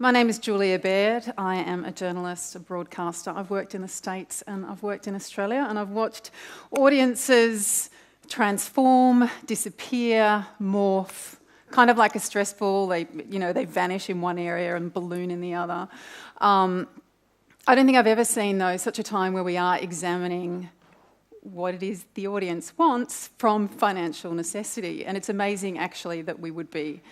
My name is Julia Baird. I am a journalist, a broadcaster. I've worked in the States and I've worked in Australia, and I've watched audiences transform, disappear, morph, kind of like a stress ball. They vanish in one area and balloon in the other. I don't think I've ever seen, though, such a time where we are examining what it is the audience wants from financial necessity. And it's amazing, actually, that we would be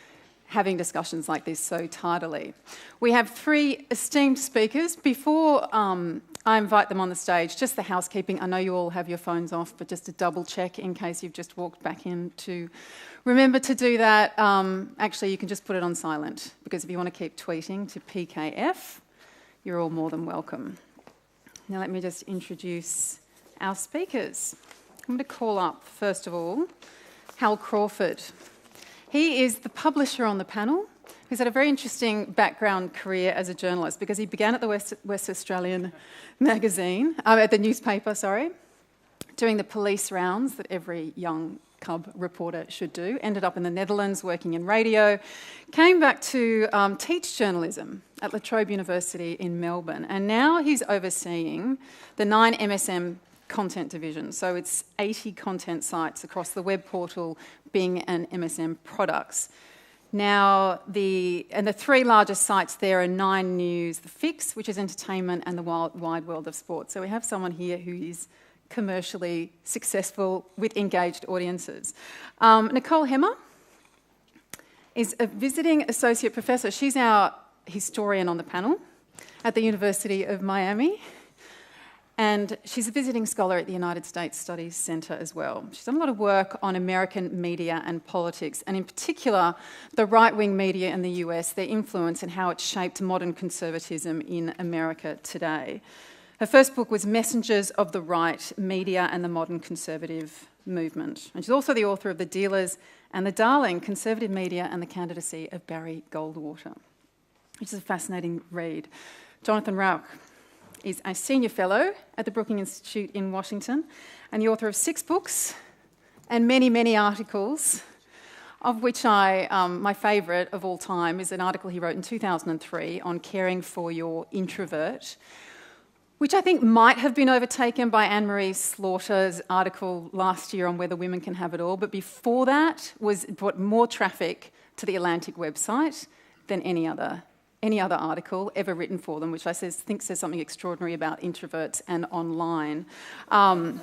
having discussions like this so tardily. We have three esteemed speakers. Before I invite them on the stage, just the housekeeping. I know you all have your phones off, but just to double check in case you've just walked back in to remember to do that. Actually, you can just put it on silent, because if you want to keep tweeting to PKF, you're all more than welcome. Now let me just introduce our speakers. I'm going to call up, first of all, Hal Crawford. He is the publisher on the panel, who's had a very interesting background career as a journalist, because he began at the West Australian magazine, at the newspaper, doing the police rounds that every young cub reporter should do, ended up in the Netherlands working in radio, came back to teach journalism at La Trobe University in Melbourne, and now he's overseeing the Ninemsn content division. So it's 80 content sites across the web portal, Bing and MSM products. Now, the three largest sites there are Nine News, The Fix, which is entertainment, and the wide world of sport. So we have someone here who is commercially successful with engaged audiences. Nicole Hemmer is a visiting associate professor. She's our historian on the panel at the University of Miami. And she's a visiting scholar at the United States Studies Centre as well. She's done a lot of work on American media and politics, and in particular, the right-wing media in the US, their influence and how it's shaped modern conservatism in America today. Her first book was Messengers of the Right, Media and the Modern Conservative Movement. And she's also the author of The Dealers and the Darling, Conservative Media and the Candidacy of Barry Goldwater, which is a fascinating read. Jonathan Rauch is a senior fellow at the Brookings Institute in Washington and the author of 6 books and many, many articles, of which my favourite of all time is an article he wrote in 2003 on caring for your introvert, which I think might have been overtaken by Anne-Marie Slaughter's article last year on whether women can have it all, but before that brought more traffic to the Atlantic website than any other article ever written for them, which I think says something extraordinary about introverts and online. And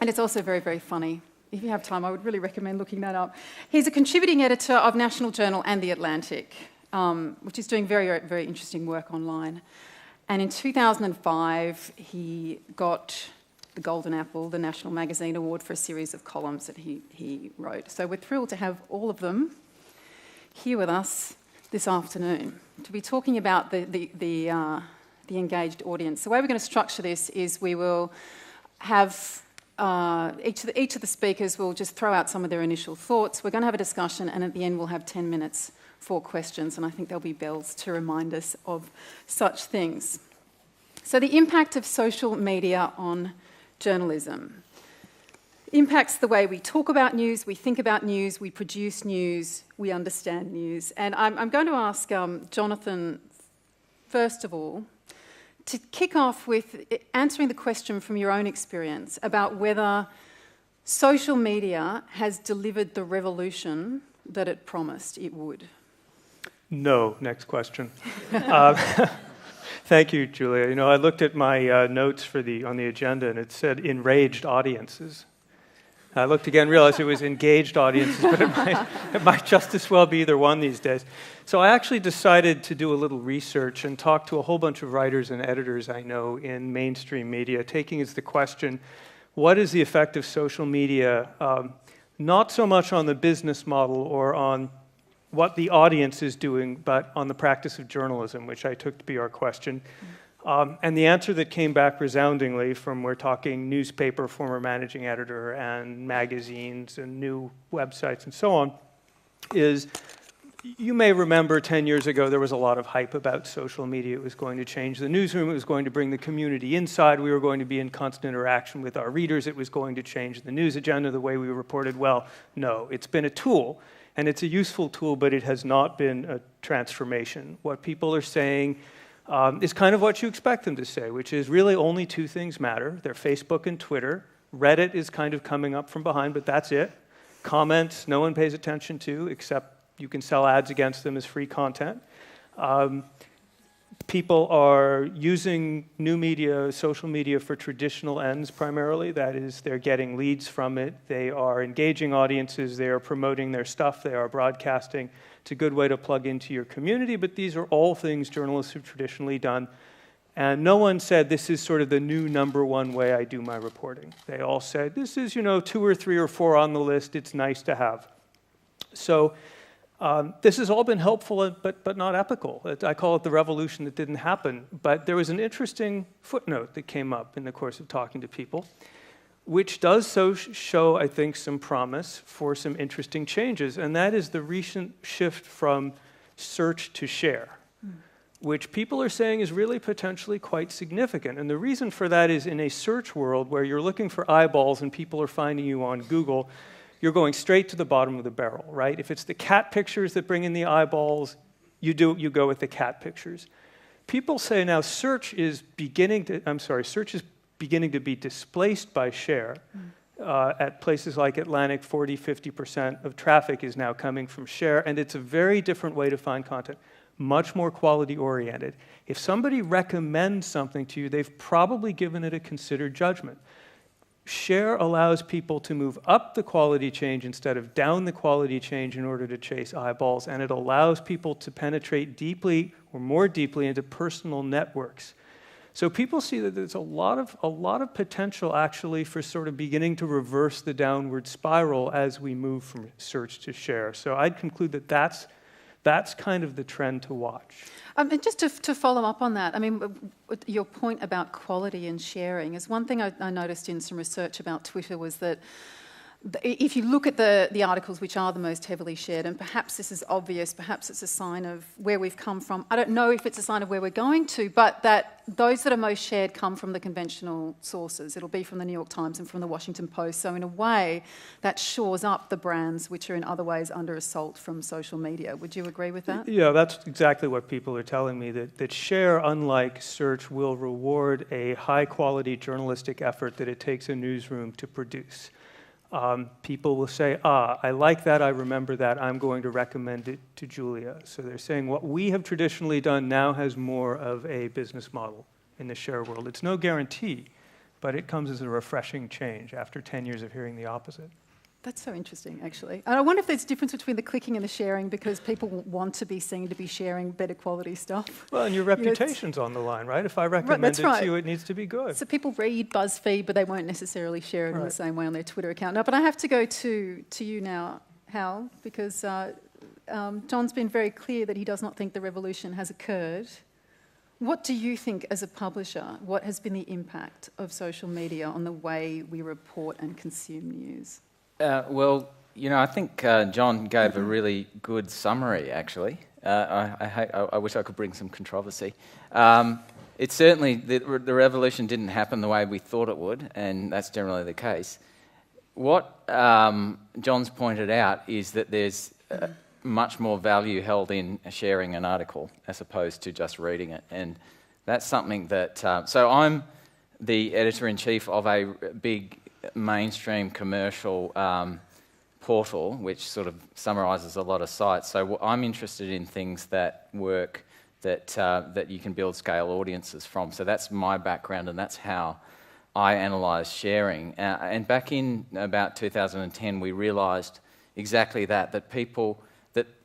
it's also very, very funny. If you have time, I would really recommend looking that up. He's a contributing editor of National Journal and The Atlantic, which is doing very, very interesting work online. And in 2005, he got the Golden Apple, the National Magazine Award, for a series of columns that he wrote. So we're thrilled to have all of them here with us this afternoon to be talking about the engaged audience. The way we're going to structure this is we will have each of the speakers will just throw out some of their initial thoughts. We're going to have a discussion, and at the end we'll have 10 minutes for questions, and I think there'll be bells to remind us of such things. So the impact of social media on journalism impacts the way we talk about news, we think about news, we produce news, we understand news. And I'm going to ask Jonathan, first of all, to kick off with answering the question from your own experience about whether social media has delivered the revolution that it promised it would. No. Next question. Thank you, Julia. I looked at my notes on the agenda, and it said enraged audiences. I looked again, realized it was engaged audiences, but it might just as well be either one these days. So I actually decided to do a little research and talk to a whole bunch of writers and editors I know in mainstream media, taking as the question, what is the effect of social media, not so much on the business model or on what the audience is doing, but on the practice of journalism, which I took to be our question. And the answer that came back resoundingly from, we're talking newspaper, former managing editor, and magazines, and new websites, and so on, is you may remember 10 years ago there was a lot of hype about social media. It was going to change the newsroom. It was going to bring the community inside. We were going to be in constant interaction with our readers. It was going to change the news agenda, the way we reported. Well, no, it's been a tool. And it's a useful tool, but it has not been a transformation. What people are saying is kind of what you expect them to say, which is really only two things matter. They're Facebook and Twitter. Reddit is kind of coming up from behind, but that's it. Comments, no one pays attention to, except you can sell ads against them as free content. People are using new media, social media, for traditional ends primarily. That is, they're getting leads from it. They are engaging audiences. They are promoting their stuff. They are broadcasting. It's a good way to plug into your community, but these are all things journalists have traditionally done. And no one said, this is sort of the new number one way I do my reporting. They all said, this is, 2 or 3 or 4 on the list. It's nice to have. So this has all been helpful, but not epical. I call it the revolution that didn't happen. But there was an interesting footnote that came up in the course of talking to people, which does show, I think, some promise for some interesting changes. And that is the recent shift from search to share, which people are saying is really potentially quite significant. And the reason for that is in a search world where you're looking for eyeballs and people are finding you on Google, you're going straight to the bottom of the barrel, right? If it's the cat pictures that bring in the eyeballs, you go with the cat pictures. People say now search is beginning to be displaced by share. At places like Atlantic, 40-50% of traffic is now coming from share, and it's a very different way to find content, much more quality-oriented. If somebody recommends something to you, they've probably given it a considered judgment. Share allows people to move up the quality change instead of down the quality change in order to chase eyeballs, and it allows people to penetrate deeply or more deeply into personal networks. So people see that there's a lot of potential actually for sort of beginning to reverse the downward spiral as we move from search to share. So I'd conclude that that's kind of the trend to watch. And just to follow up on that, I mean, your point about quality and sharing is one thing I noticed in some research about Twitter was that if you look at the articles which are the most heavily shared, and perhaps this is obvious, perhaps it's a sign of where we've come from. I don't know if it's a sign of where we're going to, but that those that are most shared come from the conventional sources. It'll be from the New York Times and from the Washington Post. So in a way, that shores up the brands which are in other ways under assault from social media. Would you agree with that? Yeah, that's exactly what people are telling me, that share, unlike search, will reward a high-quality journalistic effort that it takes a newsroom to produce. People will say, I like that, I remember that, I'm going to recommend it to Julia. So they're saying what we have traditionally done now has more of a business model in the share world. It's no guarantee, but it comes as a refreshing change after 10 years of hearing the opposite. That's so interesting, actually. And I wonder if there's a difference between the clicking and the sharing because people want to be seen to be sharing better quality stuff. Well, and your reputation's on the line, right? If I recommend it to you, it needs to be good. So people read BuzzFeed, but they won't necessarily share it in the same way on their Twitter account. No, but I have to go to you now, Hal, because John's been very clear that he does not think the revolution has occurred. What do you think as a publisher, what has been the impact of social media on the way we report and consume news? Well, I think John gave a really good summary, actually. I wish I could bring some controversy. It's certainly, the revolution didn't happen the way we thought it would, and that's generally the case. What John's pointed out is that there's much more value held in sharing an article as opposed to just reading it. And that's something that... so I'm the editor-in-chief of a big mainstream commercial portal, which sort of summarises a lot of sites. So I'm interested in things that work, that you can build scale audiences from. So that's my background, and that's how I analyse sharing. And back in about 2010, we realised exactly that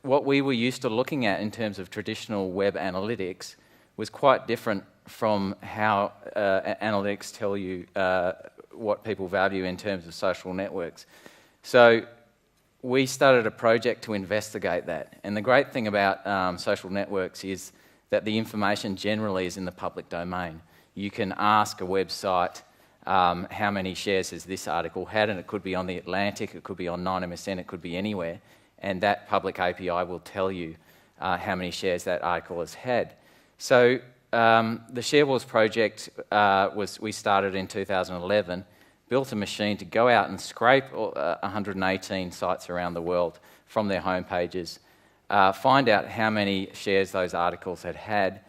what we were used to looking at in terms of traditional web analytics was quite different from how analytics tell you what people value in terms of social networks. So we started a project to investigate that. And the great thing about social networks is that the information generally is in the public domain. You can ask a website how many shares has this article had, and it could be on The Atlantic, it could be on Ninemsn, it could be anywhere, and that public API will tell you how many shares that article has had. So the Share Wars project we started in 2011. built a machine to go out and scrape 118 sites around the world from their homepages, find out how many shares those articles had,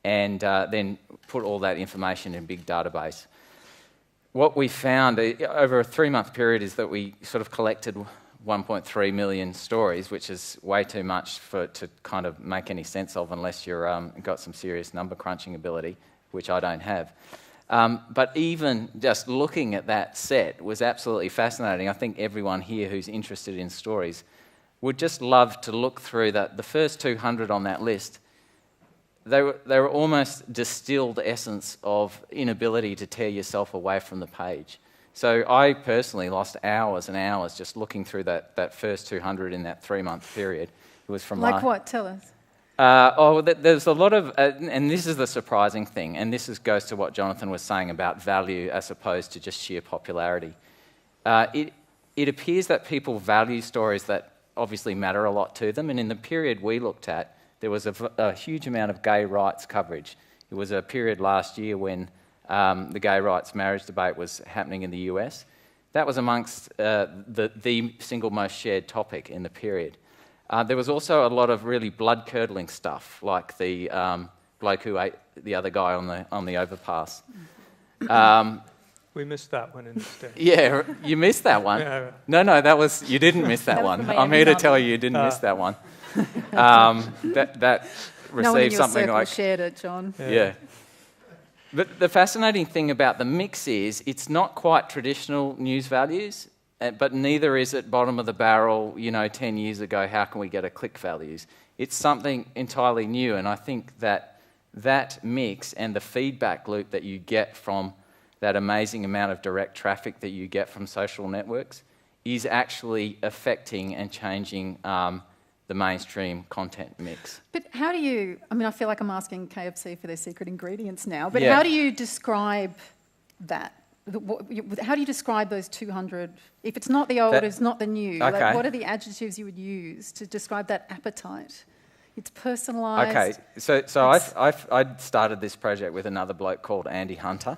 and then put all that information in a big database. What we found over a 3-month period is that we sort of collected 1.3 million stories, which is way too much to kind of make any sense of unless you're got some serious number crunching ability, which I don't have. But even just looking at that set was absolutely fascinating. I think everyone here who's interested in stories would just love to look through that. The first 200 on that list, they were almost distilled essence of inability to tear yourself away from the page. So I personally lost hours and hours just looking through that first 200 in that 3-month period. It was from Like what? Tell us. There's a lot of, and this is the surprising thing, and this goes to what Jonathan was saying about value as opposed to just sheer popularity. It appears that people value stories that obviously matter a lot to them, and in the period we looked at, there was a huge amount of gay rights coverage. It was a period last year when the gay rights marriage debate was happening in the US. That was amongst the single most shared topic in the period. There was also a lot of really blood-curdling stuff, like the bloke who ate the other guy on the overpass. We missed that one instead. Yeah, you missed that one. Yeah. No, you didn't miss that one. I'm here to tell you didn't miss that one. That received no one in your something circle like shared it, John. Yeah. But the fascinating thing about the mix is it's not quite traditional news values, but neither is it bottom of the barrel, 10 years ago, how can we get a click values? It's something entirely new, and I think that mix and the feedback loop that you get from that amazing amount of direct traffic that you get from social networks is actually affecting and changing the mainstream content mix. But how do you, I feel like I'm asking KFC for their secret ingredients now, but Yeah. how do you describe that? How do you describe those 200? If it's not the old, it's not the new. Okay. Like, what are the adjectives you would use to describe that appetite? It's personalised. Okay, so I started this project with another bloke called Andy Hunter,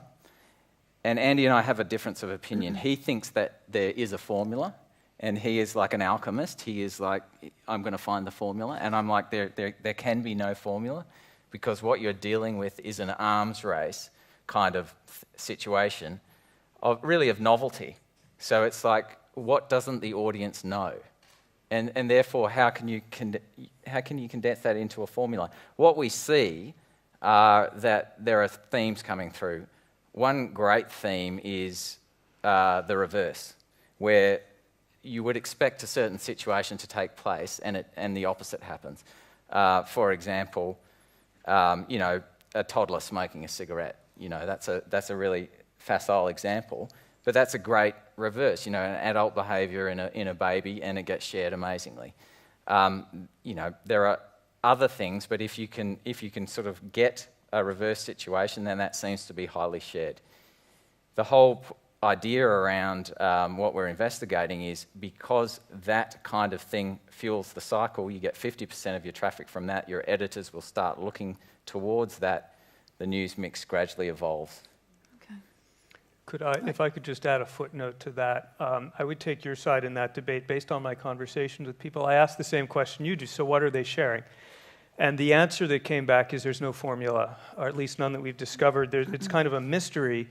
and Andy and I have a difference of opinion. He thinks that there is a formula, and he is like an alchemist. He is like, I'm going to find the formula, and I'm like, there can be no formula, because what you're dealing with is an arms race kind of situation, of novelty. So it's like, what doesn't the audience know? And therefore, how can you condense that into a formula? What we see are that there are themes coming through. One great theme is the reverse, where you would expect a certain situation to take place and the opposite happens. For example, a toddler smoking a cigarette. That's a really facile example, but that's a great reverse. An adult behaviour in a baby, and it gets shared amazingly. There are other things, but if you can sort of get a reverse situation, then that seems to be highly shared. The whole idea around what we're investigating is, because that kind of thing fuels the cycle, you get 50% of your traffic from that, your editors will start looking towards that, the news mix gradually evolves. If I could just add a footnote to that, I would take your side in that debate based on my conversations with people. I asked the same question you do, so what are they sharing? And the answer that came back is there's no formula, or at least none that we've discovered. It's kind of a mystery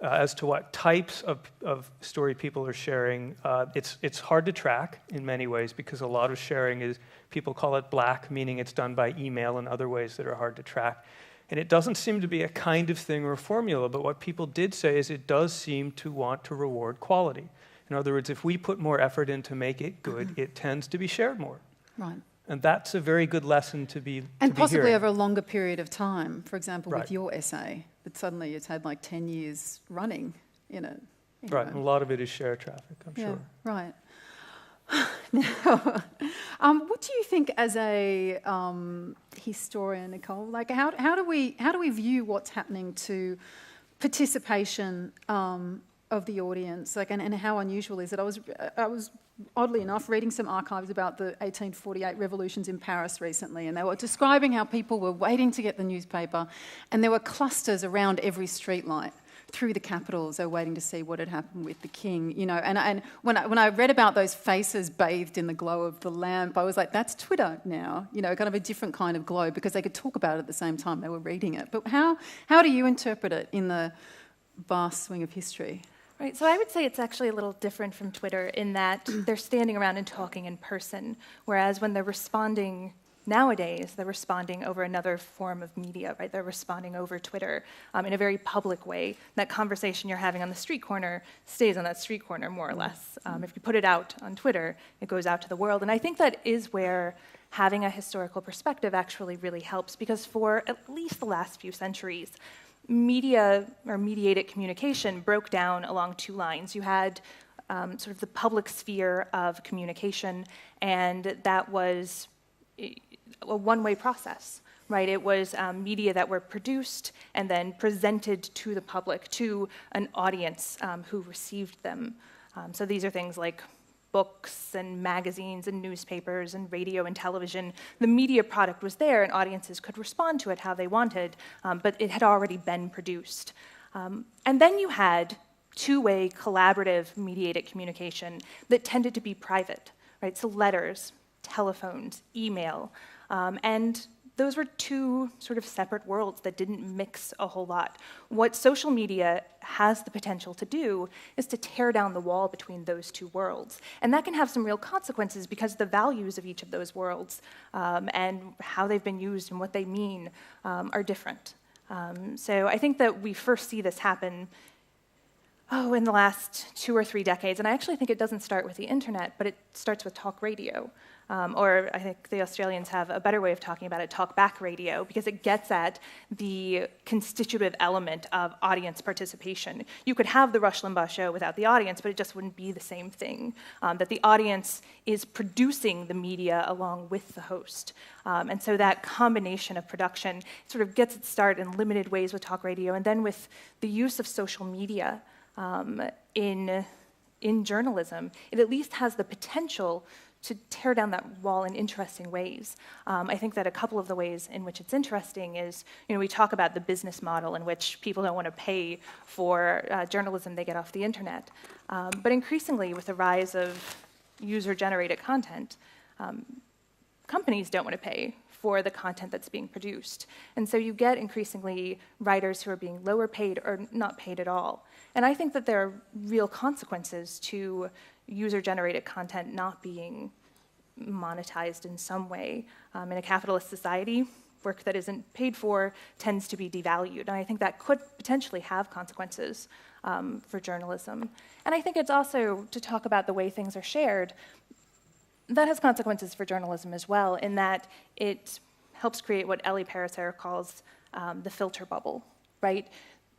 as to what types of story people are sharing. It's hard to track in many ways, because a lot of sharing is, people call it black, meaning it's done by email and other ways that are hard to track. And it doesn't seem to be a kind of thing or a formula, but what people did say is it does seem to want to reward quality. In other words, if we put more effort in to make it good, it tends to be shared more. Right. And that's a very good lesson to be And possibly hearing. over a longer period of time. For example, Right. with your essay, that suddenly it's had like 10 years running in it. Right, and a lot of it is share traffic, I'm sure. Right. Now, what do you think as a historian, Nicole? Like, how do we view what's happening to participation of the audience? Like, and how unusual is it? I was oddly enough reading some archives about the 1848 revolutions in Paris recently, and they were describing how people were waiting to get the newspaper, and there were clusters around every streetlight. through the capitals. They were waiting to see what had happened with the king, And when I read about those faces bathed in the glow of the lamp, I was like, that's Twitter now, kind of a different kind of glow, because they could talk about it at the same time they were reading it. But how do you interpret it in the vast swing of history? Right, so I would say it's actually a little different from Twitter in that they're standing around and talking in person, whereas when they're responding nowadays, they're responding over another form of media, right? They're responding over Twitter in a very public way. That conversation you're having on the street corner stays on that street corner, more or less. If you put it out on Twitter, it goes out to the world. And I think that is where having a historical perspective actually really helps, because for at least the last few centuries, media or mediated communication broke down along two lines. You had sort of the public sphere of communication, and that was a one-way process, right? It was media that were produced and then presented to the public, to an audience who received them. So these are things like books and magazines and newspapers and radio and television. The media product was there and audiences could respond to it how they wanted, but it had already been produced. And then you had two-way collaborative mediated communication that tended to be private, right? So letters, telephones, email, and those were two sort of separate worlds that didn't mix a whole lot. What social media has the potential to do is to tear down the wall between those two worlds. And that can have some real consequences because the values of each of those worlds and how they've been used and what they mean are different. So I think that we first see this happen in the last 2 or 3 decades. And I actually think it doesn't start with the internet, but it starts with talk radio. Or I think the Australians have a better way of talking about it, talk-back radio, because it gets at the constitutive element of audience participation. You could have the Rush Limbaugh show without the audience, but it just wouldn't be the same thing, that the audience is producing the media along with the host. And so that combination of production sort of gets its start in limited ways with talk radio, and then with the use of social media in journalism, it at least has the potential to tear down that wall in interesting ways. I think that a couple of the ways in which it's interesting is, we talk about the business model in which people don't want to pay for journalism they get off the internet. But increasingly, with the rise of user-generated content, companies don't want to pay for the content that's being produced. And so you get increasingly writers who are being lower paid or not paid at all. And I think that there are real consequences to user-generated content not being monetized in some way. In a capitalist society, work that isn't paid for tends to be devalued. And I think that could potentially have consequences for journalism. And I think it's also, to talk about the way things are shared, that has consequences for journalism as well, in that it helps create what Ellie Pariser calls the filter bubble, right?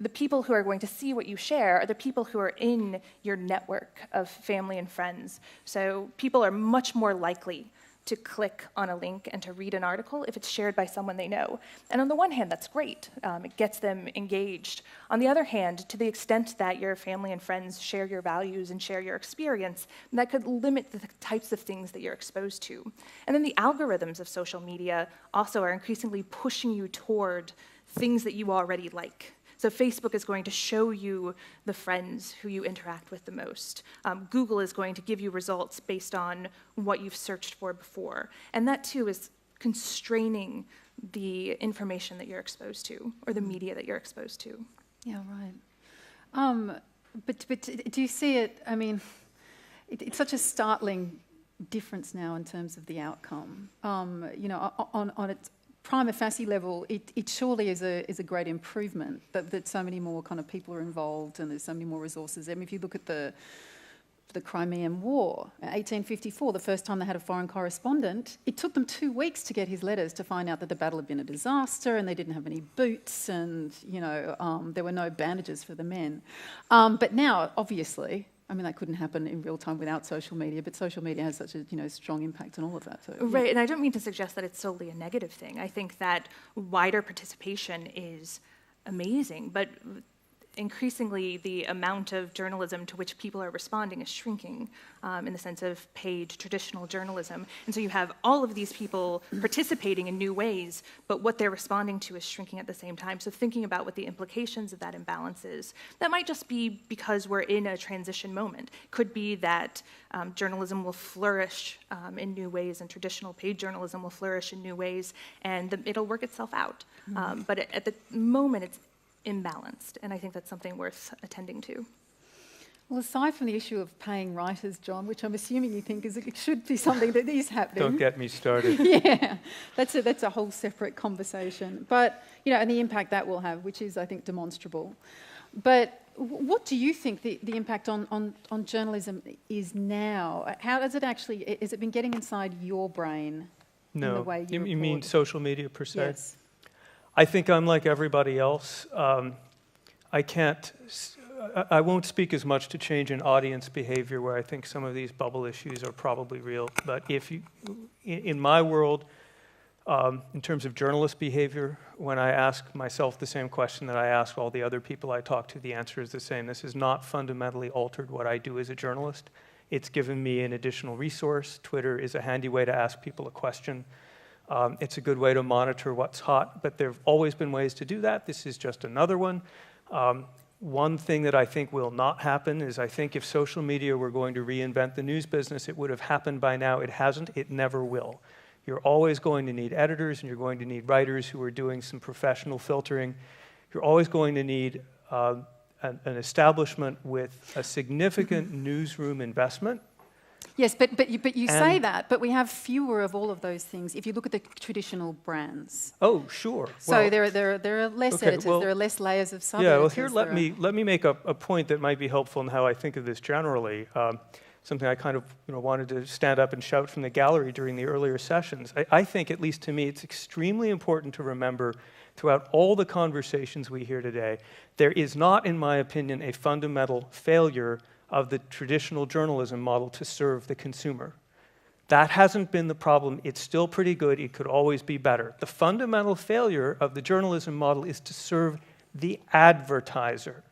The people who are going to see what you share are the people who are in your network of family and friends. So people are much more likely to click on a link and to read an article if it's shared by someone they know. And on the one hand, that's great. It gets them engaged. On the other hand, to the extent that your family and friends share your values and share your experience, that could limit the types of things that you're exposed to. And then the algorithms of social media also are increasingly pushing you toward things that you already like. So Facebook is going to show you the friends who you interact with the most. Google is going to give you results based on what you've searched for before. And that, too, is constraining the information that you're exposed to, or the media that you're exposed to. Yeah, right. But do you see it, it's such a startling difference now in terms of the outcome. On its prima facie level, it surely is a great improvement that so many more kind of people are involved and there's so many more resources. If you look at the Crimean War, 1854, the first time they had a foreign correspondent, it took them 2 weeks to get his letters to find out that the battle had been a disaster and they didn't have any boots and, there were no bandages for the men. But now, obviously, that couldn't happen in real time without social media, but social media has such a strong impact on all of that. So, right, and I don't mean to suggest that it's solely a negative thing. I think that wider participation is amazing, but increasingly the amount of journalism to which people are responding is shrinking in the sense of paid traditional journalism. And so you have all of these people participating in new ways, but what they're responding to is shrinking at the same time. So thinking about what the implications of that imbalance is, that might just be because we're in a transition moment. Could be that journalism will flourish in new ways and traditional paid journalism will flourish in new ways, and it'll work itself out. But at the moment, it's imbalanced, and I think that's something worth attending to. Well, aside from the issue of paying writers, John, which I'm assuming you think it should be something that is happening. Don't get me started. Yeah, that's a whole separate conversation. But, and the impact that will have, which is, I think, demonstrable. But what do you think the impact on journalism is now? How does it actually, has it been getting inside your brain? No. In the way you mean social media per se? Yes. I think I'm like everybody else. I won't speak as much to change in audience behavior, where I think some of these bubble issues are probably real. But in my world, in terms of journalist behavior, when I ask myself the same question that I ask all the other people I talk to, the answer is the same. This has not fundamentally altered what I do as a journalist. It's given me an additional resource. Twitter is a handy way to ask people a question. It's a good way to monitor what's hot, but there have always been ways to do that. This is just another one. One thing that I think will not happen is, I think if social media were going to reinvent the news business, it would have happened by now. It hasn't. It never will. You're always going to need editors, and you're going to need writers who are doing some professional filtering. You're always going to need an establishment with a significant newsroom investment. Yes, but you say that, but we have fewer of all of those things if you look at the traditional brands. Oh, sure. So there are less editors, there are less layers of sub-editors. Yeah, well, here let me make a point that might be helpful in how I think of this generally. Something I kind of wanted to stand up and shout from the gallery during the earlier sessions. I think, at least to me, it's extremely important to remember throughout all the conversations we hear today, there is not, in my opinion, a fundamental failure of the traditional journalism model to serve the consumer. That hasn't been the problem. It's still pretty good. It could always be better. The fundamental failure of the journalism model is to serve the advertiser.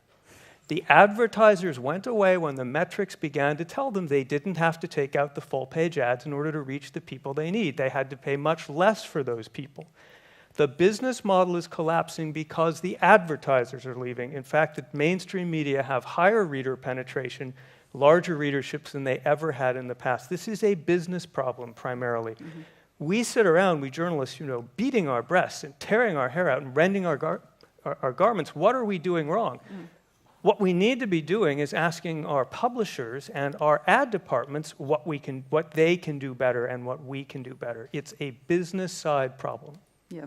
The advertisers went away when the metrics began to tell them they didn't have to take out the full-page ads in order to reach the people they need. They had to pay much less for those people. The business model is collapsing because the advertisers are leaving. In fact, the mainstream media have higher reader penetration, larger readerships than they ever had in the past. This is a business problem primarily. Mm-hmm. We sit around, we journalists, beating our breasts and tearing our hair out and rending our garments. What are we doing wrong? Mm. What we need to be doing is asking our publishers and our ad departments what they can do better and what we can do better. It's a business side problem. Yeah.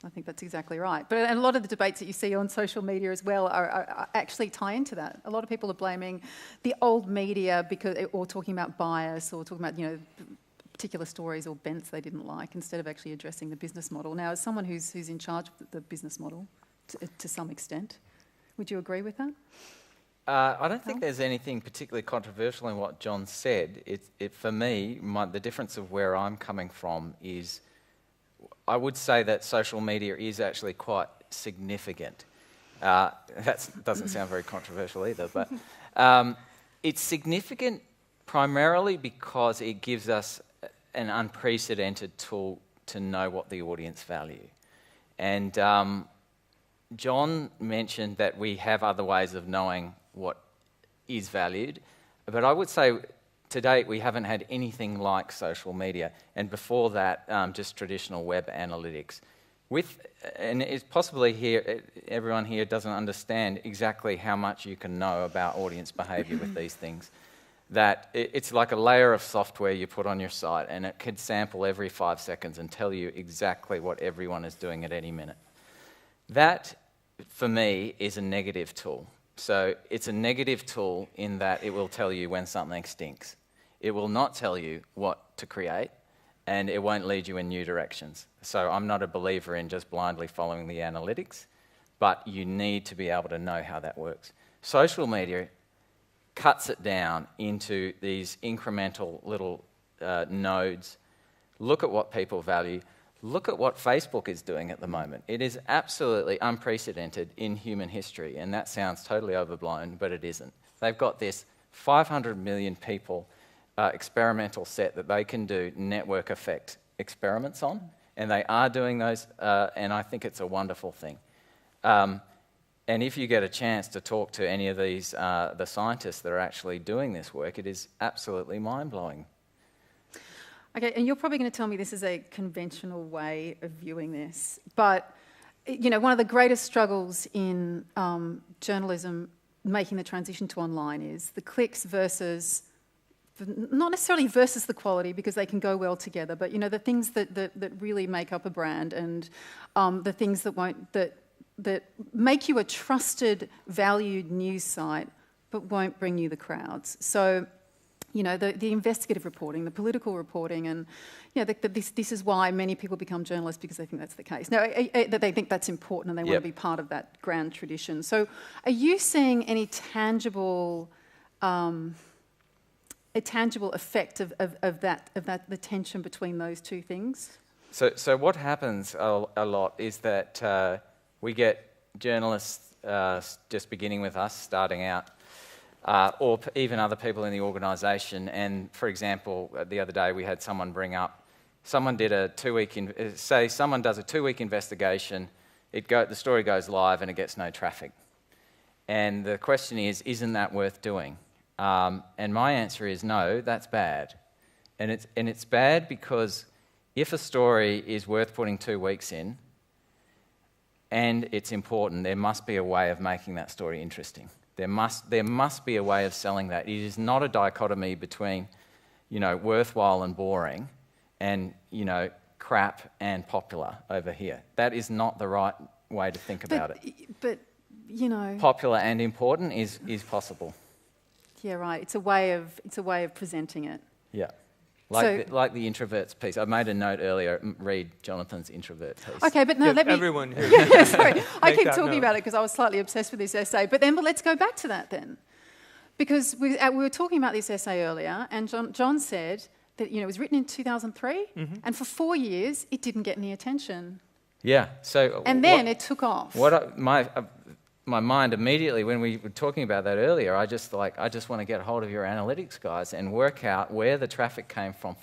I think that's exactly right. But a lot of the debates that you see on social media as well are actually tie into that. A lot of people are blaming the old media or talking about bias or talking about, particular stories or bents they didn't like, instead of actually addressing the business model. Now, as someone who's in charge of the business model to some extent, would you agree with that? I don't think there's anything particularly controversial in what John said. For me, the difference of where I'm coming from is, I would say that social media is actually quite significant. That doesn't sound very controversial either, but it's significant primarily because it gives us an unprecedented tool to know what the audience value. And John mentioned that we have other ways of knowing what is valued, but I would say to date, we haven't had anything like social media, and before that, just traditional web analytics. And it's possibly everyone here doesn't understand exactly how much you can know about audience behaviour with these things. That it's like a layer of software you put on your site, and it could sample every 5 seconds and tell you exactly what everyone is doing at any minute. That, for me, is a negative tool. So it's a negative tool in that it will tell you when something stinks. It will not tell you what to create, and it won't lead you in new directions. So I'm not a believer in just blindly following the analytics, but you need to be able to know how that works. Social media cuts it down into these incremental little nodes. Look at what people value. Look at what Facebook is doing at the moment. It is absolutely unprecedented in human history, and that sounds totally overblown, but it isn't. They've got this 500 million people experimental set that they can do network effect experiments on, and they are doing those, and I think it's a wonderful thing. And if you get a chance to talk to any of these, the scientists that are actually doing this work, it is absolutely mind-blowing. Okay, and you're probably going to tell me this is a conventional way of viewing this, but you know, one of the greatest struggles in journalism making the transition to online is the clicks versus, not necessarily versus the quality, because they can go well together, but you know, the things that really make up a brand, and the things that make you a trusted, valued news site, but won't bring you the crowds. So, you know, the investigative reporting, the political reporting, and you know, this is why many people become journalists, because they think that's the case. Now, that they think that's important and they want to be part of that grand tradition. So, are you seeing any tangible, effect of that the tension between those two things? So what happens a lot is that we get journalists just beginning with us, starting out, or even other people in the organisation. And for example, the other day we had someone bring up, someone did a 2-week, say someone does a 2-week investigation, the story goes live and it gets no traffic. And the question is, isn't that worth doing? And my answer is no, that's bad. And it's bad because if a story is worth putting 2 weeks in, and it's important, there must be a way of making that story interesting. There must be a way of selling that. It is not a dichotomy between, you know, worthwhile and boring, and, you know, crap and popular over here. That is not the right way to think about it. But, you know, popular and important is possible. Yeah, right. It's a way of presenting it. Yeah. Like the introverts piece. I made a note earlier, read Jonathan's introvert piece. Okay, but no, Yeah, let me... everyone here. Yeah, sorry. I keep that talking note. about it because I was slightly obsessed with this essay. But let's go back to that then. Because we were talking about this essay earlier, and John said that, you know, it was written in 2003, and for 4 years it didn't get any attention. Yeah, so... And then it took off. My mind immediately, when we were talking about that earlier, I just want to get hold of your analytics guys and work out where the traffic came from.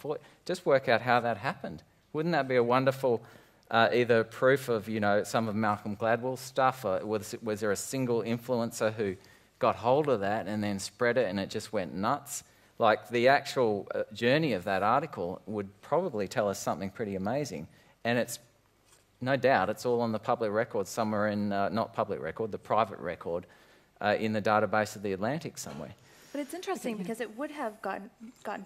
Just work out how that happened. Wouldn't that be a wonderful either proof of, you know, some of Malcolm Gladwell's stuff, or was there a single influencer who got hold of that and then spread it and it just went nuts? Like, the actual journey of that article would probably tell us something pretty amazing. And it's no doubt it's all on the public record somewhere in, not public record, the private record in the database of The Atlantic somewhere. But it's interesting because it would have gotten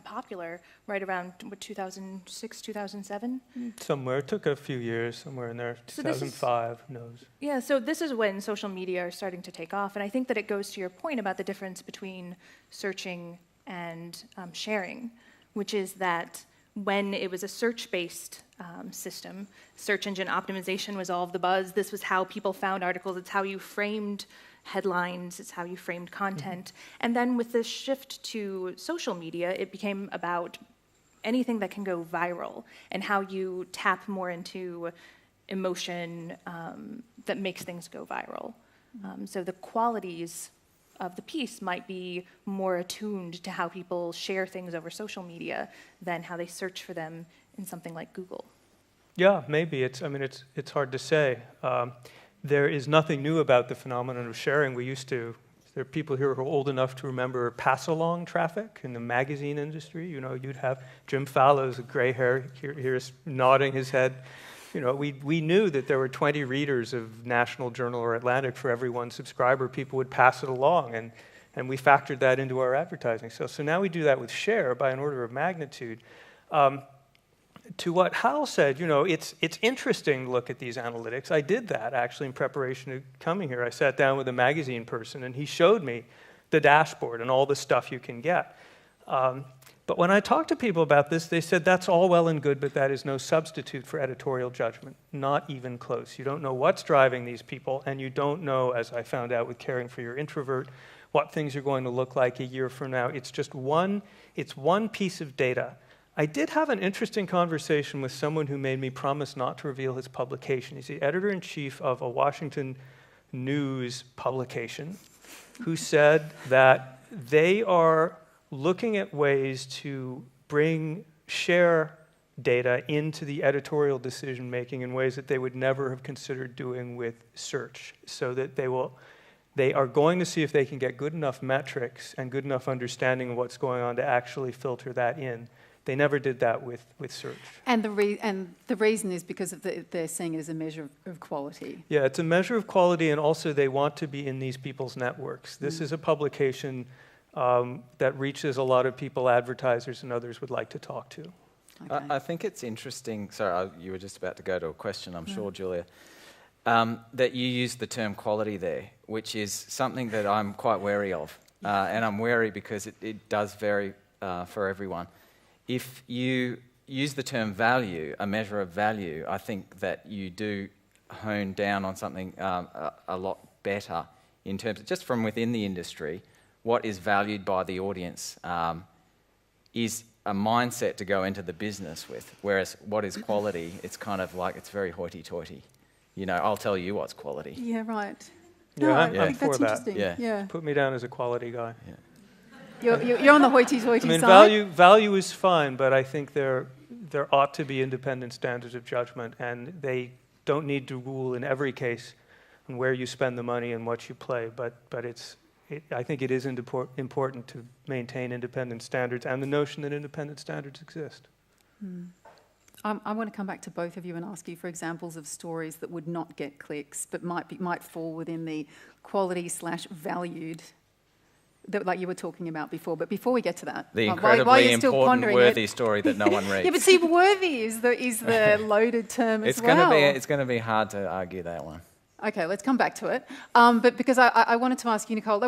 popular right around 2006, 2007? Somewhere. It took a few years, somewhere in there. 2005, who knows? Yeah, so this is when social media are starting to take off. And I think that it goes to your point about the difference between searching and sharing, which is that when it was a search-based system, search engine optimization was all of the buzz. This was how people found articles. It's how you framed headlines. It's how you framed content. And then with the shift to social media, it became about anything that can go viral and how you tap more into emotion that makes things go viral. So the qualities of the piece might be more attuned to how people share things over social media than how they search for them in something like Google. Yeah, maybe. It's hard to say. There is nothing new about the phenomenon of sharing. There are people here who are old enough to remember pass-along traffic in the magazine industry. You know, you'd have Jim Fallows, a gray hair, here is nodding his head. You know, we knew that there were 20 readers of National Journal or Atlantic for every one subscriber. People would pass it along, and we factored that into our advertising. So now we do that with share by an order of magnitude. To what Hal said, you know, it's interesting to look at these analytics. I did that, actually, in preparation to coming here. I sat down with a magazine person, and he showed me the dashboard and all the stuff you can get. But when I talked to people about this, they said that's all well and good, but that is no substitute for editorial judgment, not even close. You don't know what's driving these people, and you don't know, as I found out with Caring for Your Introvert, what things are going to look like a year from now. It's just one piece of data I did have an interesting conversation with someone who made me promise not to reveal his publication. He's the editor-in-chief of a Washington News publication, who said that they are looking at ways to share data into the editorial decision-making in ways that they would never have considered doing with search, so that they are going to see if they can get good enough metrics and good enough understanding of what's going on to actually filter that in. They never did that with search. And the reason is because they're seeing it as a measure of quality. Yeah, it's a measure of quality, and also they want to be in these people's networks. This is a publication that reaches a lot of people advertisers and others would like to talk to. Okay. I think it's interesting. Sorry, you were just about to go to a question, I'm sure, Julia. That you used the term quality there, which is something that I'm quite wary of. And I'm wary because it does vary for everyone. If you use the term value, a measure of value, I think that you do hone down on something a lot better in terms of, just from within the industry, what is valued by the audience is a mindset to go into the business with, whereas what is quality, it's kind of like, it's very hoity-toity. You know, I'll tell you what's quality. Yeah, right. Yeah, No, I'm I think for that's that. interesting. Yeah. Put me down as a quality guy. Yeah. You're on the hoity-toity I mean, side. value is fine, but I think there ought to be independent standards of judgment, and they don't need to rule in every case on where you spend the money and what you play. But I think it is important to maintain independent standards and the notion that independent standards exist. I want to come back to both of you and ask you for examples of stories that would not get clicks, but might fall within the quality/valued, that, like you were talking about before. But before we get to that, The while incredibly you're still important, pondering worthy story that no one reads. Yeah, but see, worthy is the loaded term as well. It's going to be hard to argue that one. Okay, let's come back to it. But because I wanted to ask you, Nicole,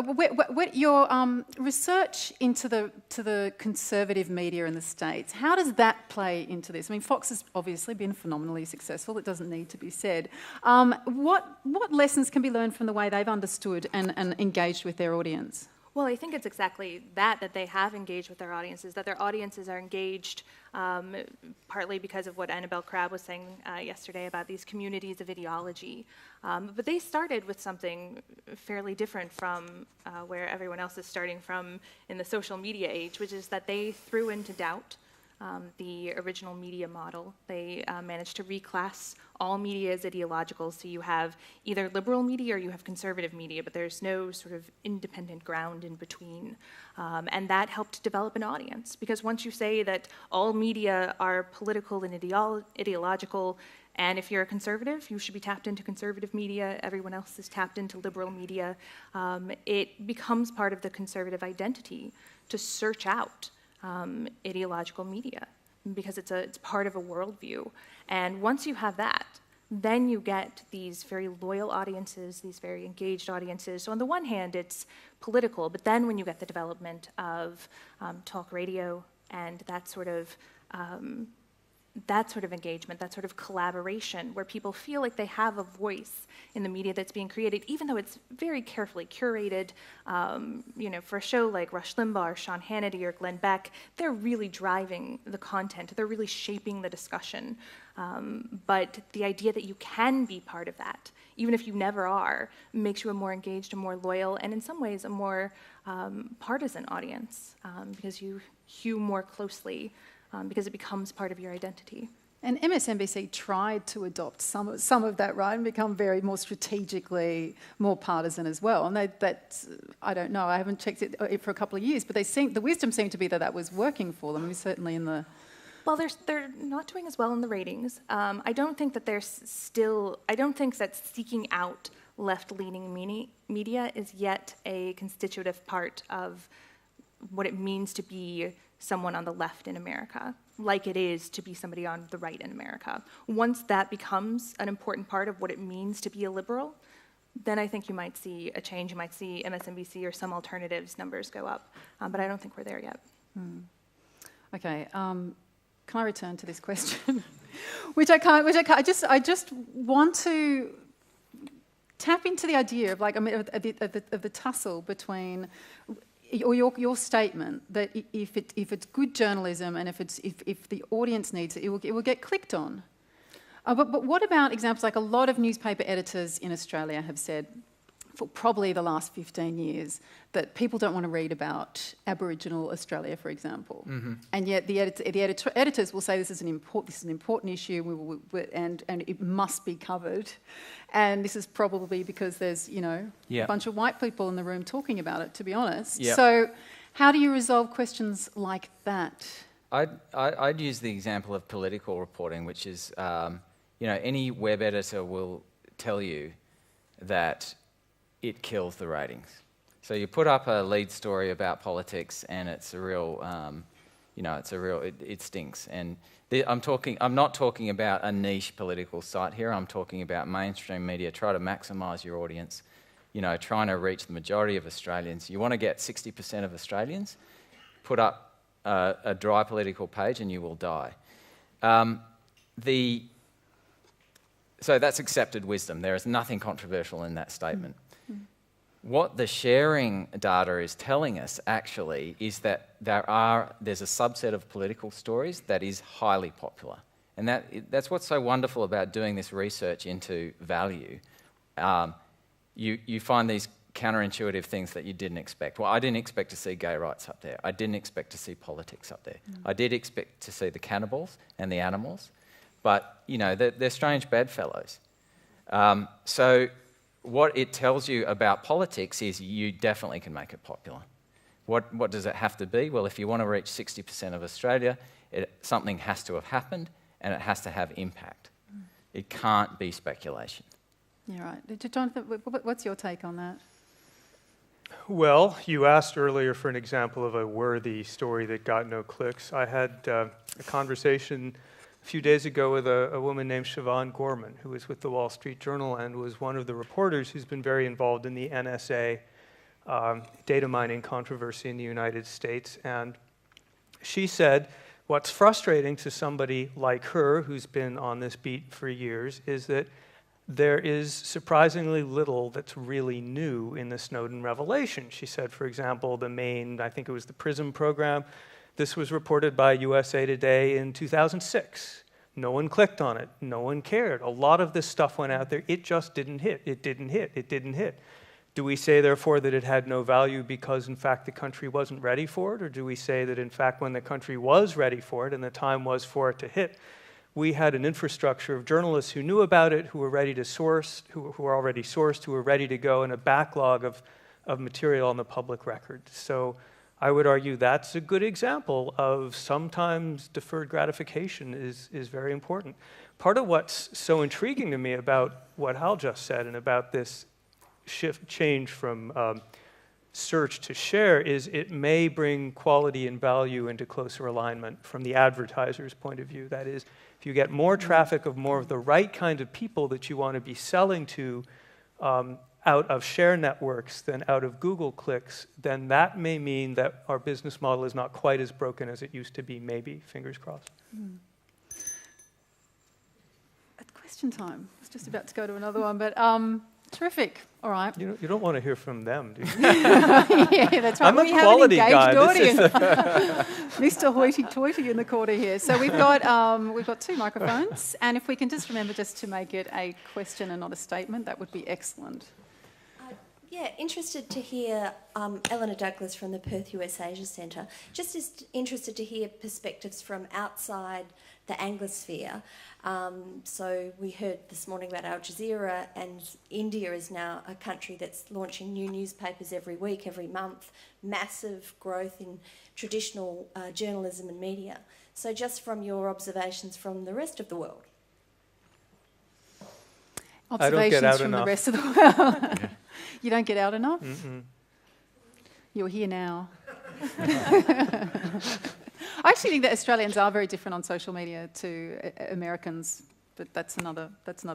your research into the conservative media in the States, how does that play into this? I mean, Fox has obviously been phenomenally successful. It doesn't need to be said. What lessons can be learned from the way they've understood and engaged with their audience? Well, I think it's exactly that they have engaged with their audiences, that their audiences are engaged partly because of what Annabelle Crabb was saying yesterday about these communities of ideology. But they started with something fairly different from where everyone else is starting from in the social media age, which is that they threw into doubt the original media model. They managed to reclass all media as ideological, so you have either liberal media or you have conservative media, but there's no sort of independent ground in between. And that helped develop an audience, because once you say that all media are political and ideological, and if you're a conservative, you should be tapped into conservative media, everyone else is tapped into liberal media, it becomes part of the conservative identity to search out ideological media, because it's part of a worldview. And once you have that, then you get these very loyal audiences, these very engaged audiences. So on the one hand, it's political, but then when you get the development of talk radio and that sort of engagement, that sort of collaboration, where people feel like they have a voice in the media that's being created, even though it's very carefully curated. For a show like Rush Limbaugh or Sean Hannity or Glenn Beck, they're really driving the content. They're really shaping the discussion. But the idea that you can be part of that, even if you never are, makes you a more engaged, a more loyal, and in some ways a more partisan audience, because you hew more closely, because it becomes part of your identity. And MSNBC tried to adopt some of that, right, and become very more strategically more partisan as well. And I don't know, I haven't checked it for a couple of years, but the wisdom seemed to be that was working for them. I mean, certainly in the... Well, they're not doing as well in the ratings. I don't think that seeking out left-leaning media is yet a constitutive part of what it means to be someone on the left in America, like it is to be somebody on the right in America. Once that becomes an important part of what it means to be a liberal, then I think you might see a change. You might see MSNBC or some alternatives numbers go up, but I don't think we're there yet. Okay, can I return to this question? which I can't. I just want to tap into the idea of of the tussle between. or your statement that if it's good journalism and if the audience needs it, it will get clicked on. But what about examples like a lot of newspaper editors in Australia have said for probably the last 15 years that people don't want to read about Aboriginal Australia, for example, and yet the editors will say this is an important issue and it must be covered, and this is probably because there's a bunch of white people in the room talking about it. To be honest, so how do you resolve questions like that? I'd use the example of political reporting, which is any web editor will tell you that it kills the ratings. So you put up a lead story about politics, and it's a real, it stinks. And I'm not talking about a niche political site here. I'm talking about mainstream media. Try to maximise your audience. Trying to reach the majority of Australians. You want to get 60% of Australians. Put up a dry political page, and you will die. So that's accepted wisdom. There is nothing controversial in that statement. What the sharing data is telling us, actually, is that there's a subset of political stories that is highly popular. And that's what's so wonderful about doing this research into value. You find these counterintuitive things that you didn't expect. Well, I didn't expect to see gay rights up there. I didn't expect to see politics up there. I did expect to see the cannibals and the animals, but, they're strange bedfellows. So what it tells you about politics is you definitely can make it popular. What does it have to be? Well, if you want to reach 60% of Australia, something has to have happened, and it has to have impact. It can't be speculation. Yeah, right. Jonathan, what's your take on that? Well, you asked earlier for an example of a worthy story that got no clicks. I had a conversation a few days ago with a woman named Siobhan Gorman, who was with the Wall Street Journal and was one of the reporters who's been very involved in the NSA data mining controversy in the United States. And she said, what's frustrating to somebody like her, who's been on this beat for years, is that there is surprisingly little that's really new in the Snowden revelation. She said, for example, I think it was the PRISM program. This was reported by USA Today in 2006. No one clicked on it. No one cared. A lot of this stuff went out there. It just didn't hit. It didn't hit. It didn't hit. Do we say, therefore, that it had no value because, in fact, the country wasn't ready for it? Or do we say that, in fact, when the country was ready for it and the time was for it to hit, we had an infrastructure of journalists who knew about it, who were ready to source, who were already sourced, who were ready to go, and a backlog of material on the public record. So I would argue that's a good example of sometimes deferred gratification is very important. Part of what's so intriguing to me about what Hal just said and about this change from search to share is it may bring quality and value into closer alignment from the advertiser's point of view. That is, if you get more traffic of more of the right kind of people that you want to be selling to out of share networks than out of Google clicks, then that may mean that our business model is not quite as broken as it used to be, maybe, fingers crossed. At question time. I was just about to go to another one, but terrific. All right. You don't want to hear from them, do you? Yeah, that's right. I'm a quality guy. Audience. Mr. Hoity-toity in the corner here. So we've got two microphones, and if we can just remember just to make it a question and not a statement, that would be excellent. Interested to hear Eleanor Douglas from the Perth US Asia Centre. Just interested to hear perspectives from outside the Anglosphere. So we heard this morning about Al Jazeera, and India is now a country that's launching new newspapers every week, every month. Massive growth in traditional journalism and media. So just from your observations from the rest of the world. Observations from the rest of the world. You don't get out enough? You're here now. I actually think that Australians are very different on social media to Americans, but that's another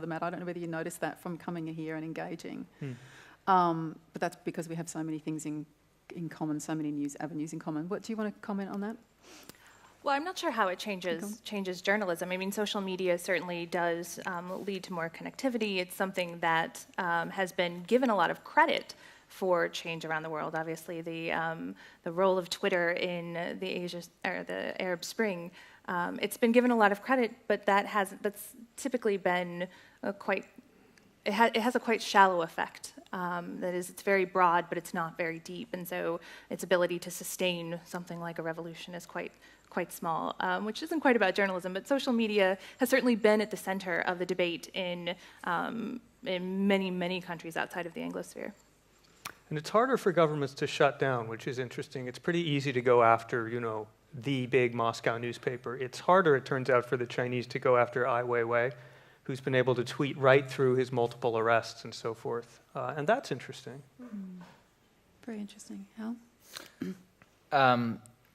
matter. I don't know whether you noticed that from coming here and engaging. But that's because we have so many things in common, so many news avenues in common. What do you want to comment on that? Well, I'm not sure how it changes journalism. I mean, social media certainly does lead to more connectivity. It's something that has been given a lot of credit for change around the world. Obviously, the role of Twitter in the Arab Spring, it's been given a lot of credit, but that's typically been it has a quite shallow effect. That is, it's very broad, but it's not very deep, and so its ability to sustain something like a revolution is quite small, which isn't quite about journalism, but social media has certainly been at the center of the debate in many, many countries outside of the Anglosphere. And it's harder for governments to shut down, which is interesting. It's pretty easy to go after, the big Moscow newspaper. It's harder, it turns out, for the Chinese to go after Ai Weiwei, who's been able to tweet right through his multiple arrests and so forth. And that's interesting. Very interesting. Hal?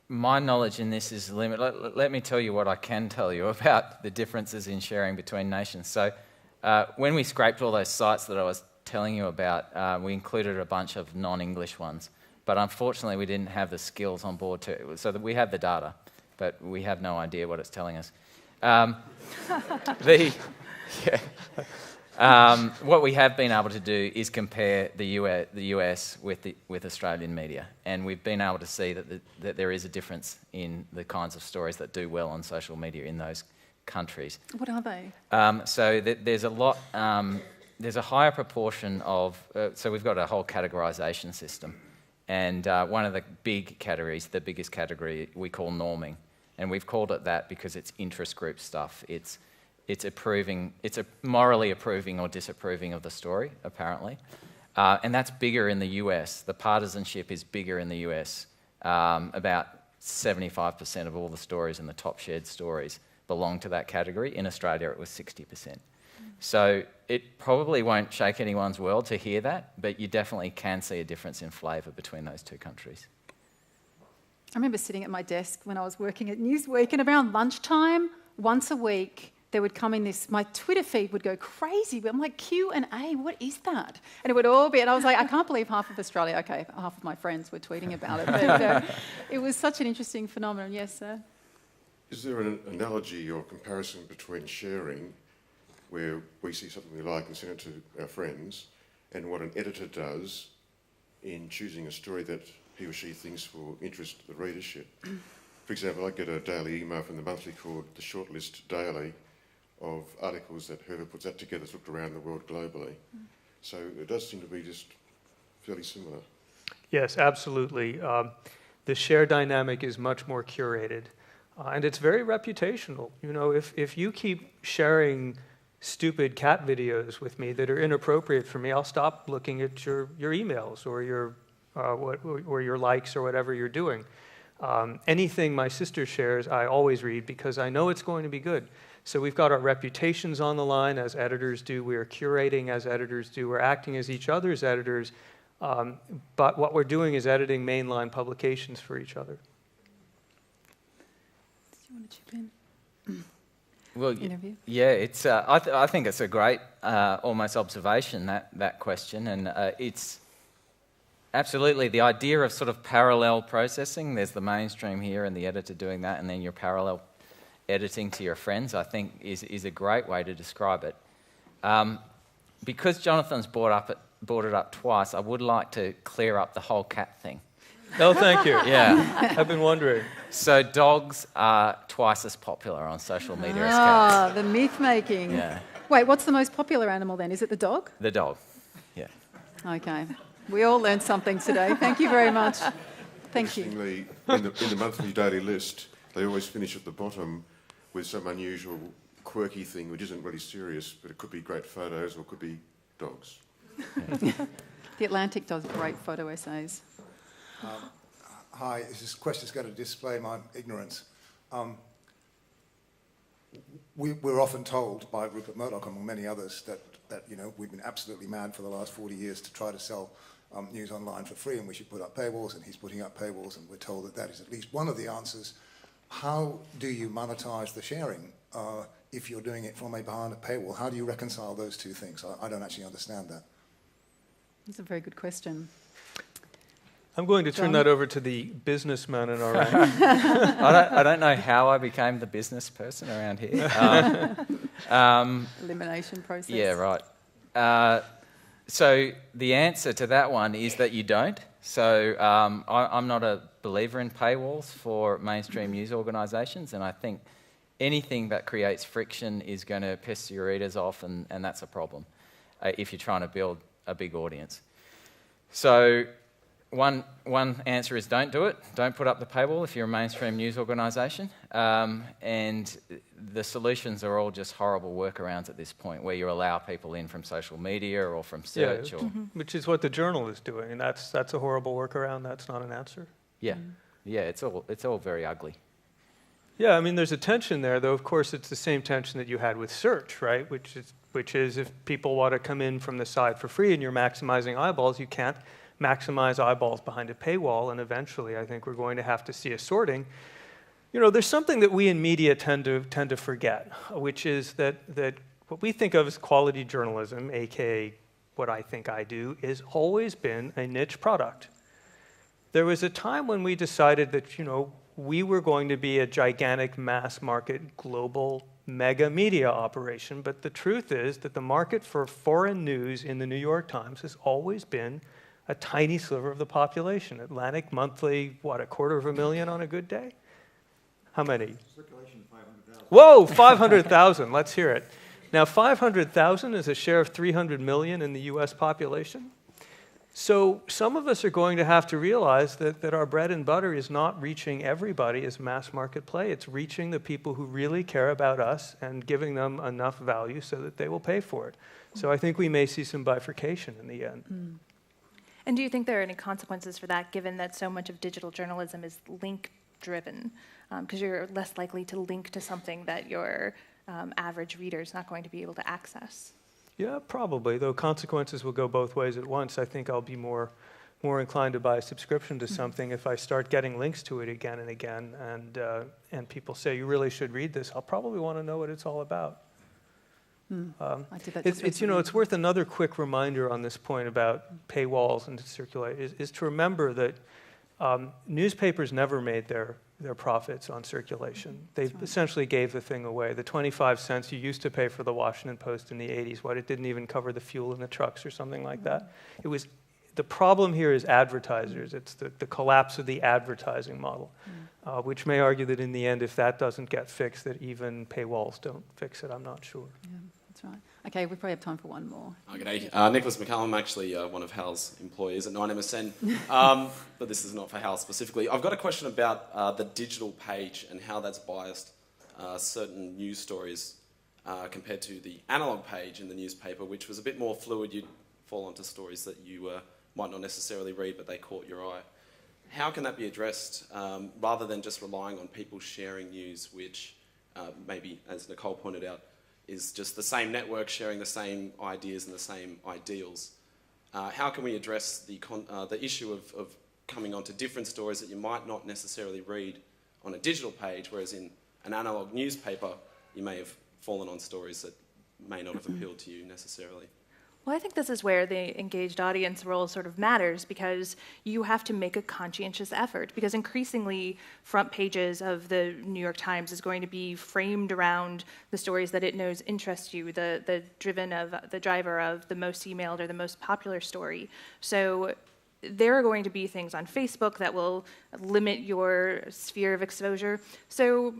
My knowledge in this is limited. Let me tell you what I can tell you about the differences in sharing between nations. So when we scraped all those sites that I was telling you about, we included a bunch of non-English ones. But unfortunately, we didn't have the skills on board so that we have the data, but we have no idea what it's telling us. What we have been able to do is compare the US with Australian media, and we've been able to see that there is a difference in the kinds of stories that do well on social media in those countries. What are they? There's a lot. There's a higher proportion of. So we've got a whole categorisation system, and one of the big categories, the biggest category, we call norming, and we've called it that because it's interest group stuff. It's morally approving or disapproving of the story, apparently. And that's bigger in the US. The partisanship is bigger in the US. About 75% of all the stories in the top shared stories belong to that category. In Australia, it was 60%. So it probably won't shake anyone's world to hear that, but you definitely can see a difference in flavour between those two countries. I remember sitting at my desk when I was working at Newsweek, and around lunchtime, once a week, there would come in my Twitter feed would go crazy. I'm like, Q&A, what is that? And it would all be, and I was like, I can't believe half of Australia, okay, half of my friends were tweeting about it. But it was such an interesting phenomenon. Yes, sir? Is there an analogy or comparison between sharing, where we see something we like and send it to our friends, and what an editor does in choosing a story that he or she thinks will interest the readership? For example, I get a daily email from the monthly called The Shortlist Daily, of articles that whoever puts that together has looked around the world globally. So it does seem to be just fairly similar. Yes, absolutely. The share dynamic is much more curated, and it's very reputational. If you keep sharing stupid cat videos with me that are inappropriate for me, I'll stop looking at your emails or your likes or whatever you're doing. Anything my sister shares, I always read because I know it's going to be good. So we've got our reputations on the line, as editors do. We are curating as editors do. We're acting as each other's editors. But what we're doing is editing mainline publications for each other. Do you want to chip in? Well, Interview? Yeah, it's. I think it's a great, almost observation, that question, and it's absolutely the idea of sort of parallel processing. There's the mainstream here, and the editor doing that, and then your parallel editing to your friends, I think, is a great way to describe it. Because Jonathan's brought it up twice, I would like to clear up the whole cat thing. Oh, thank you. Yeah. I've been wondering. So dogs are twice as popular on social media as cats. The myth making. Yeah. Wait, what's the most popular animal then? Is it the dog? The dog, yeah. Okay. We all learned something today. Thank you very much. Thank you. Interestingly, in the monthly daily list, they always finish at the bottom with some unusual, quirky thing which isn't really serious, but it could be great photos or it could be dogs. The Atlantic does great photo essays. Hi, this question's going to display my ignorance. We're often told by Rupert Murdoch, among many others, that we've been absolutely mad for the last 40 years to try to sell news online for free, and we should put up paywalls, and he's putting up paywalls, and we're told that is at least one of the answers. How do you monetize the sharing if you're doing it from behind a paywall? How do you reconcile those two things? I don't actually understand that. That's a very good question. I'm going to turn that over to the businessman in our rank. I don't know how I became the business person around here. Elimination process. Yeah, right. So the answer to that one is that you don't. So I'm not a believer in paywalls for mainstream news organisations, and I think anything that creates friction is going to piss your readers off, and that's a problem if you're trying to build a big audience. So one answer is don't do it. Don't put up the paywall if you're a mainstream news organisation. And the solutions are all just horrible workarounds at this point, where you allow people in from social media or from search. Yeah, which is what the Journal is doing, and that's a horrible workaround. That's not an answer. Yeah, it's all very ugly. Yeah, I mean, there's a tension there, though. Of course, it's the same tension that you had with search, right? Which is if people want to come in from the side for free and you're maximizing eyeballs, you can't maximize eyeballs behind a paywall, and eventually I think we're going to have to see a sorting. You know, there's something that we in media tend to forget, which is that what we think of as quality journalism, aka what I think I do, has always been a niche product. There was a time when we decided that, you know, we were going to be a gigantic mass market global mega media operation, but the truth is that the market for foreign news in the New York Times has always been a tiny sliver of the population. Atlantic Monthly, what, 250,000 on a good day? How many? Circulation 500,000. Whoa, 500,000. Let's hear it. Now, 500,000 is a share of 300 million in the U.S. population. So some of us are going to have to realize that our bread and butter is not reaching everybody as mass market play. It's reaching the people who really care about us and giving them enough value so that they will pay for it. So I think we may see some bifurcation in the end. Mm. And do you think there are any consequences for that, given that so much of digital journalism is link-driven? Because you're less likely to link to something that your average reader is not going to be able to access. Yeah, probably, though consequences will go both ways at once. I think I'll be more inclined to buy a subscription to something if I start getting links to it again and again, and people say, you really should read this. I'll probably want to know what it's all about. I did that It's worth another quick reminder on this point about paywalls and to circulate, is to remember that newspapers never made their profits on circulation. They essentially gave the thing away. The 25 cents you used to pay for the Washington Post in the 80s, it didn't even cover the fuel in the trucks or something like that. The problem here is advertisers. It's the collapse of the advertising model, which may argue that in the end, if that doesn't get fixed, that even paywalls don't fix it. I'm not sure. Yeah, that's right. Okay, we probably have time for one more. Oh, g'day. Nicholas McCallum. I'm actually one of Hal's employees at Ninemsn, but this is not for Hal specifically. I've got a question about the digital page and how that's biased certain news stories compared to the analogue page in the newspaper, which was a bit more fluid. You'd fall onto stories that you might not necessarily read, but they caught your eye. How can that be addressed rather than just relying on people sharing news, which maybe, as Nicole pointed out, is just the same network sharing the same ideas and the same ideals? How can we address the issue of coming onto different stories that you might not necessarily read on a digital page, whereas in an analogue newspaper, you may have fallen on stories that may not have appealed to you necessarily? Well, I think this is where the engaged audience role sort of matters, because you have to make a conscientious effort, because increasingly front pages of the New York Times is going to be framed around the stories that it knows interest you, the driver of the most emailed or the most popular story. So there are going to be things on Facebook that will limit your sphere of exposure. So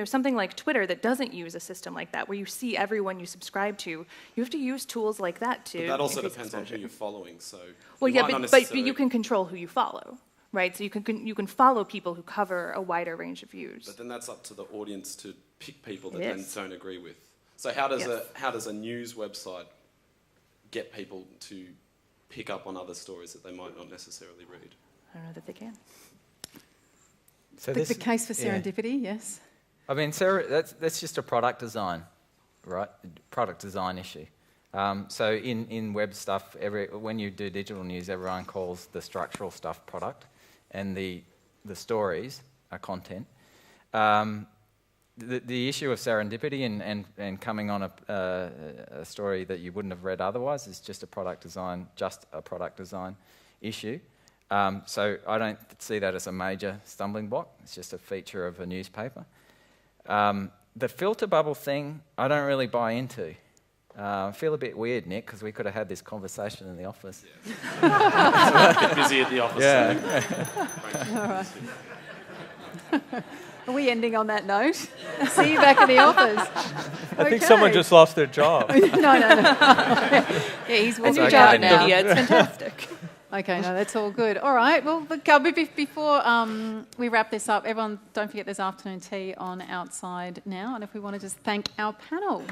something like Twitter that doesn't use a system like that, where you see everyone you subscribe to, you have to use tools like that to. But that also depends on who you're following. So well, yeah, but you can control who you follow, right? So you can follow people who cover a wider range of views. But then that's up to the audience to pick people that then don't agree with. So how does a news website get people to pick up on other stories that they might not necessarily read? I don't know that they can. So the case for serendipity, yes. I mean, Sarah, that's just a product design, right? Product design issue. So in web stuff, when you do digital news, everyone calls the structural stuff product, and the stories are content. The issue of serendipity and coming on a story that you wouldn't have read otherwise is just a product design issue. So I don't see that as a major stumbling block. It's just a feature of a newspaper. The filter bubble thing, I don't really buy into. I feel a bit weird, Nick, because we could have had this conversation in the office. Get busy at the office. Yeah. All right. Are we ending on that note? See you back in the office. I think someone just lost their job. No. Yeah, he's walking New out job now. in media. It's fantastic. Okay, no, that's all good. All right, well, look, before we wrap this up, everyone, don't forget there's afternoon tea on outside now. And if we want to just thank our panel.